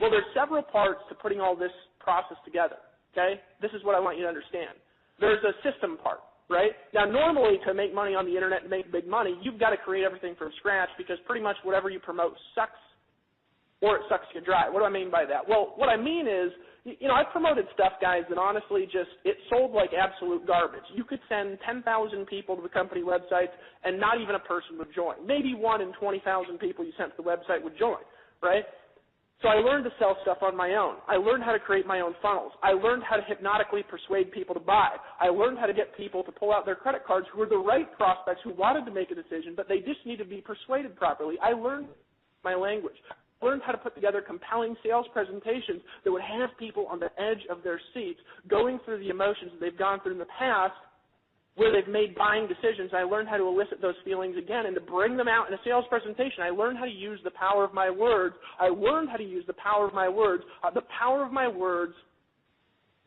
Well, there's several parts to putting all this process together, okay? This is what I want you to understand. There's a system part, right? Now, normally to make money on the internet and make big money, you've got to create everything from scratch because pretty much whatever you promote sucks or it sucks you dry. What do I mean by that? Well, what I mean is, you know, I've promoted stuff, guys, that honestly just, it sold like absolute garbage. You could send 10,000 people to the company websites and not even a person would join. Maybe 1 in 20,000 people you sent to the website would join, right? So I learned to sell stuff on my own. I learned how to create my own funnels. I learned how to hypnotically persuade people to buy. I learned how to get people to pull out their credit cards who were the right prospects who wanted to make a decision, but they just needed to be persuaded properly. I learned my language. I learned how to put together compelling sales presentations that would have people on the edge of their seats going through the emotions that they've gone through in the past where they've made buying decisions. I learned how to elicit those feelings again and to bring them out in a sales presentation. I learned how to use the power of my words. I learned how to use the power of my words,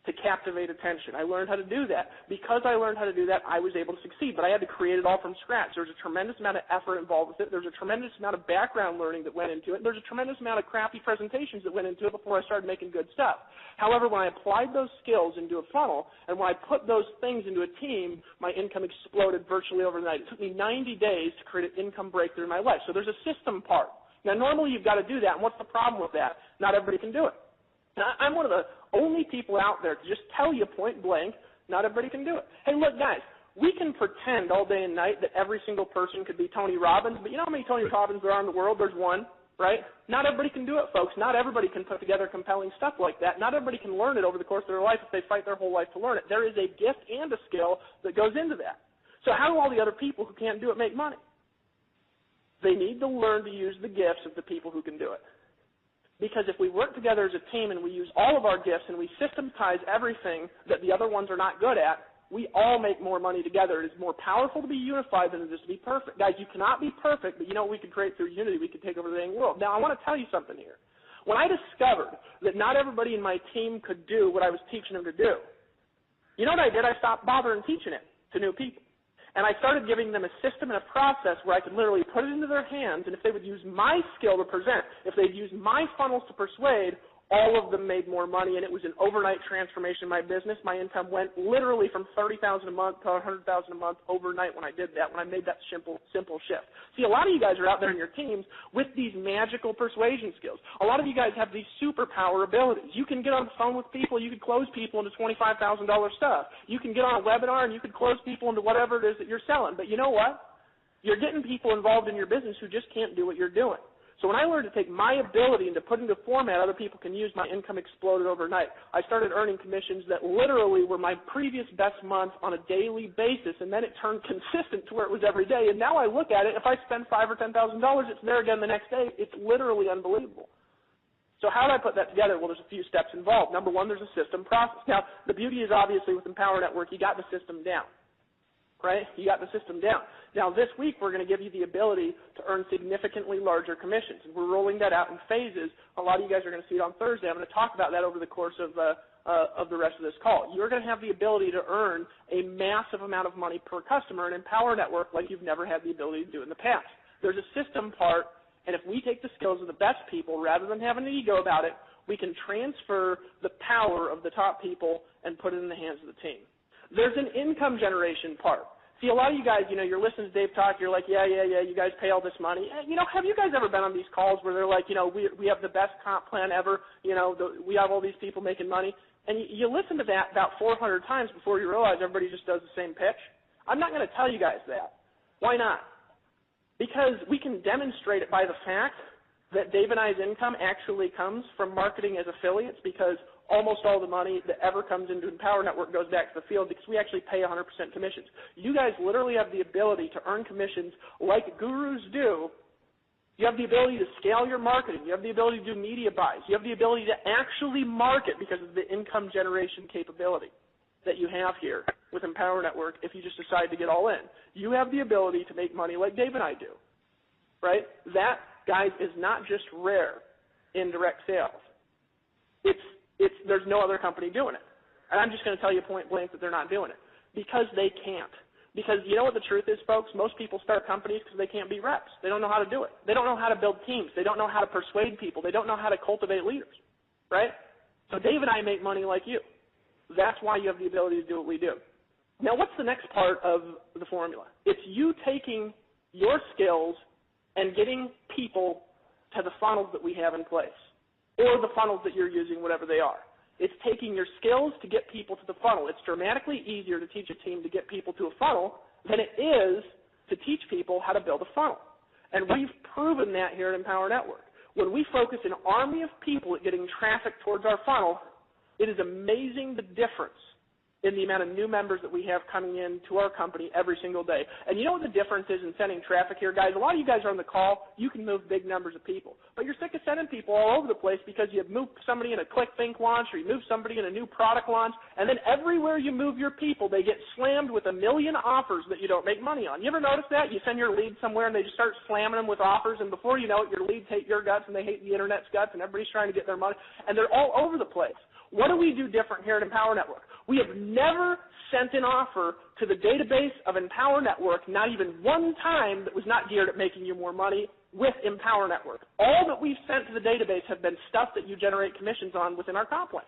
to captivate attention. I learned how to do that. Because I learned how to do that, I was able to succeed, but I had to create it all from scratch. There was a tremendous amount of effort involved with it. There was a tremendous amount of background learning that went into it. There's a tremendous amount of crappy presentations that went into it before I started making good stuff. However, when I applied those skills into a funnel and when I put those things into a team, my income exploded virtually overnight. It took me 90 days to create an income breakthrough in my life. So there's a system part. Now, normally you've got to do that, and what's the problem with that? Not everybody can do it. Now, I'm one of the only people out there to just tell you point blank, not everybody can do it. Hey, look, guys, we can pretend all day and night that every single person could be Tony Robbins, but you know how many Tony Robbins there are in the world? There's one, right? Not everybody can do it, folks. Not everybody can put together compelling stuff like that. Not everybody can learn it over the course of their life if they fight their whole life to learn it. There is a gift and a skill that goes into that. So how do all the other people who can't do it make money? They need to learn to use the gifts of the people who can do it. Because if we work together as a team and we use all of our gifts and we systematize everything that the other ones are not good at, we all make more money together. It is more powerful to be unified than it is to be perfect. Guys, you cannot be perfect, but you know what we could create through unity? We could take over the dang world. Now, I want to tell you something here. When I discovered that not everybody in my team could do what I was teaching them to do, you know what I did? I stopped bothering teaching it to new people. And I started giving them a system and a process where I could literally put it into their hands, and if they would use my skill to present, if they'd use my funnels to persuade, all of them made more money, and it was an overnight transformation in my business. My income went literally from $30,000 a month to $100,000 a month overnight when I did that, when I made that simple shift. See, a lot of you guys are out there in your teams with these magical persuasion skills. A lot of you guys have these superpower abilities. You can get on the phone with people. You can close people into $25,000 stuff. You can get on a webinar, and you can close people into whatever it is that you're selling. But you know what? You're getting people involved in your business who just can't do what you're doing. So when I learned to take my ability and to put into format other people can use, my income exploded overnight. I started earning commissions that literally were my previous best month on a daily basis, and then it turned consistent to where it was every day. And now I look at it, if I spend $5,000 or $10,000, it's there again the next day. It's literally unbelievable. So how did I put that together? Well, there's a few steps involved. Number one, there's a system process. Now, the beauty is obviously with Empower Network, you got the system down. Right? You got the system down. Now, this week, we're going to give you the ability to earn significantly larger commissions, and we're rolling that out in phases. A lot of you guys are going to see it on Thursday. I'm going to talk about that over the course of the rest of this call. You're going to have the ability to earn a massive amount of money per customer in Empower Network like you've never had the ability to do in the past. There's a system part, and if we take the skills of the best people rather than having an ego about it, we can transfer the power of the top people and put it in the hands of the team. There's an income generation part. See, a lot of you guys, you're listening to Dave talk, you're like, yeah, you guys pay all this money. Have you guys ever been on these calls where they're like, we have the best comp plan ever, we have all these people making money, and you listen to that about 400 times before you realize everybody just does the same pitch? I'm not going to tell you guys that. Why not? Because we can demonstrate it by the fact that Dave and I's income actually comes from marketing as affiliates, because almost all the money that ever comes into Empower Network goes back to the field because we actually pay 100% commissions. You guys literally have the ability to earn commissions like gurus do. You have the ability to scale your marketing. You have the ability to do media buys. You have the ability to actually market because of the income generation capability that you have here with Empower Network if you just decide to get all in. You have the ability to make money like Dave and I do, right? That, guys, is not just rare in direct sales. There's no other company doing it. And I'm just going to tell you point blank that they're not doing it because they can't. Because you know what the truth is, folks? Most people start companies because they can't be reps. They don't know how to do it. They don't know how to build teams. They don't know how to persuade people. They don't know how to cultivate leaders, right? So Dave and I make money like you. That's why you have the ability to do what we do. Now, what's the next part of the formula? It's you taking your skills and getting people to the funnels that we have in place, or the funnels that you're using, whatever they are. It's taking your skills to get people to the funnel. It's dramatically easier to teach a team to get people to a funnel than it is to teach people how to build a funnel. And we've proven that here at Empower Network. When we focus an army of people at getting traffic towards our funnel, it is amazing the difference in the amount of new members that we have coming in to our company every single day. And you know what the difference is in sending traffic here, guys? A lot of you guys are on the call. You can move big numbers of people. But you're sick of sending people all over the place because you moved somebody in a ClickThink launch or you moved somebody in a new product launch, and then everywhere you move your people, they get slammed with a million offers that you don't make money on. You ever notice that? You send your leads somewhere and they just start slamming them with offers, and before you know it, your leads hate your guts and they hate the Internet's guts, and everybody's trying to get their money, and they're all over the place. What do we do different here at Empower Network? We have never sent an offer to the database of Empower Network, not even one time, that was not geared at making you more money with Empower Network. All that we've sent to the database have been stuff that you generate commissions on within our comp plan.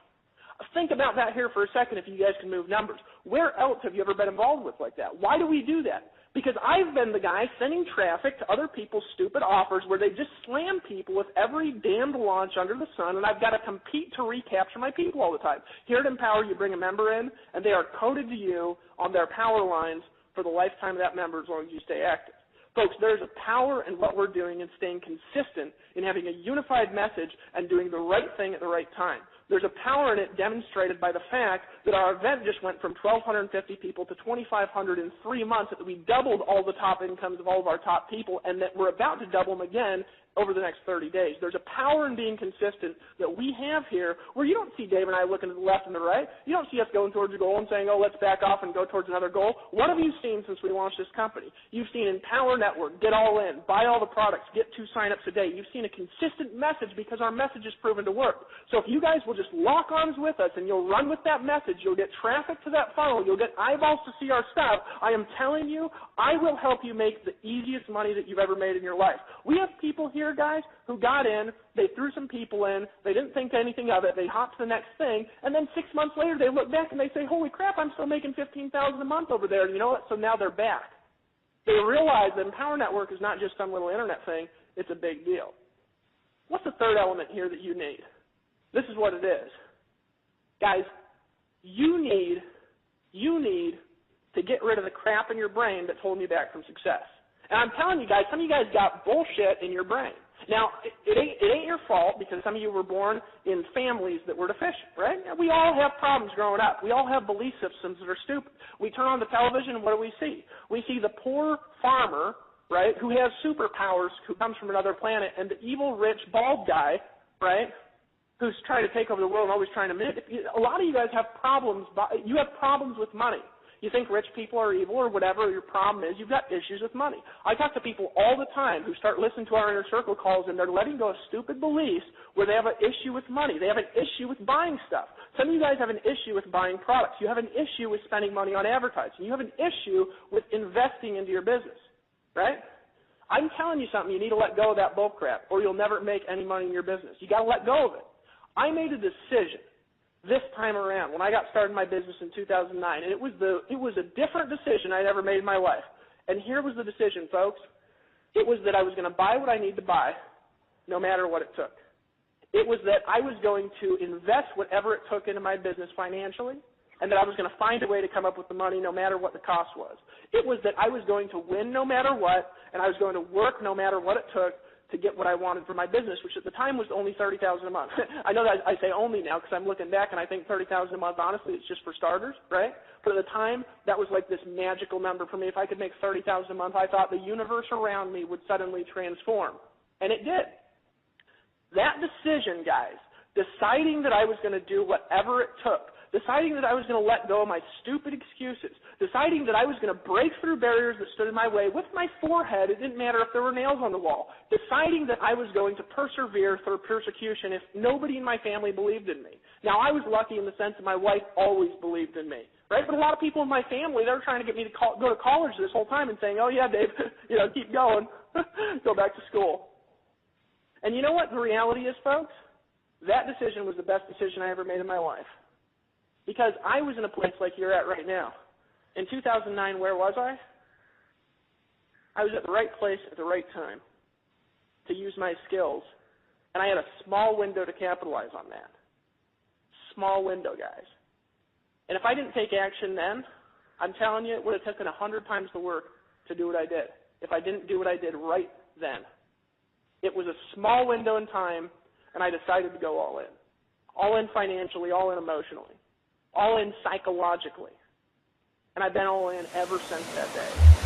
Think about that here for a second if you guys can move numbers. Where else have you ever been involved with like that? Why do we do that? Because I've been the guy sending traffic to other people's stupid offers where they just slam people with every damned launch under the sun, and I've got to compete to recapture my people all the time. Here at Empower, you bring a member in, and they are coded to you on their power lines for the lifetime of that member as long as you stay active. Folks, there's a power in what we're doing and staying consistent in having a unified message and doing the right thing at the right time. There's a power in it demonstrated by the fact that our event just went from 1,250 people to 2,500 in 3 months, that we doubled all the top incomes of all of our top people, and that we're about to double them again over the next 30 days. There's a power in being consistent that we have here where you don't see Dave and I looking to the left and the right. You don't see us going towards a goal and saying, oh, let's back off and go towards another goal. What have you seen since we launched this company? You've seen Empower Network, get all in, buy all the products, get 2 signups a day. You've seen a consistent message because our message is proven to work. So if you guys will just lock arms with us and you'll run with that message, you'll get traffic to that funnel, you'll get eyeballs to see our stuff, I am telling you, I will help you make the easiest money that you've ever made in your life. We have people here, guys, who got in, they threw some people in, they didn't think anything of it, they hopped to the next thing, and then 6 months later they look back and they say, holy crap, I'm still making $15,000 a month over there, and you know what? So now they're back. They realize that Empower Network is not just some little internet thing, it's a big deal. What's the third element here that you need? This is what it is. Guys, you need to get rid of the crap in your brain that's holding you back from success. And I'm telling you guys, some of you guys got bullshit in your brain. Now, it ain't your fault because some of you were born in families that were deficient, right? We all have problems growing up. We all have belief systems that are stupid. We turn on the television and what do we see? We see the poor farmer, right, who has superpowers, who comes from another planet, and the evil, rich, bald guy, right, who's trying to take over the world and always trying to manipulate. A lot of you guys have problems. You have problems with money. You think rich people are evil or whatever your problem is. You've got issues with money. I talk to people all the time who start listening to our Inner Circle calls, and they're letting go of stupid beliefs where they have an issue with money. They have an issue with buying stuff. Some of you guys have an issue with buying products. You have an issue with spending money on advertising. You have an issue with investing into your business, right? I'm telling you something. You need to let go of that bull crap, or you'll never make any money in your business. You got to let go of it. I made a decision this time around when I got started in my business in 2009, and it was a different decision I'd ever made in my life. And here was the decision, folks. It was that I was going to buy what I need to buy no matter what it took. It was that I was going to invest whatever it took into my business financially, and that I was going to find a way to come up with the money no matter what the cost was. It was that I was going to win no matter what, and I was going to work no matter what it took to get what I wanted for my business, which at the time was only $30,000 a month. I know that I say only now because I'm looking back and I think $30,000 a month, honestly, it's just for starters, right? But at the time, that was like this magical number for me. If I could make $30,000 a month, I thought the universe around me would suddenly transform. And it did. That decision, guys, deciding that I was going to do whatever it took, deciding that I was going to let go of my stupid excuses, deciding that I was going to break through barriers that stood in my way with my forehead, it didn't matter if there were nails on the wall, deciding that I was going to persevere through persecution if nobody in my family believed in me. Now, I was lucky in the sense that my wife always believed in me. right? But a lot of people in my family, they're trying to get me to go to college this whole time and saying, oh, yeah, Dave, keep going, go back to school. And you know what the reality is, folks? That decision was the best decision I ever made in my life, because I was in a place like you're at right now. In 2009, where was I? I was at the right place at the right time to use my skills, and I had a small window to capitalize on that. Small window, guys. And if I didn't take action then, I'm telling you, it would have taken 100 times the work to do what I did if I didn't do what I did right then. It was a small window in time, and I decided to go all in. All in financially, all in emotionally, all in psychologically. And I've been all in ever since that day.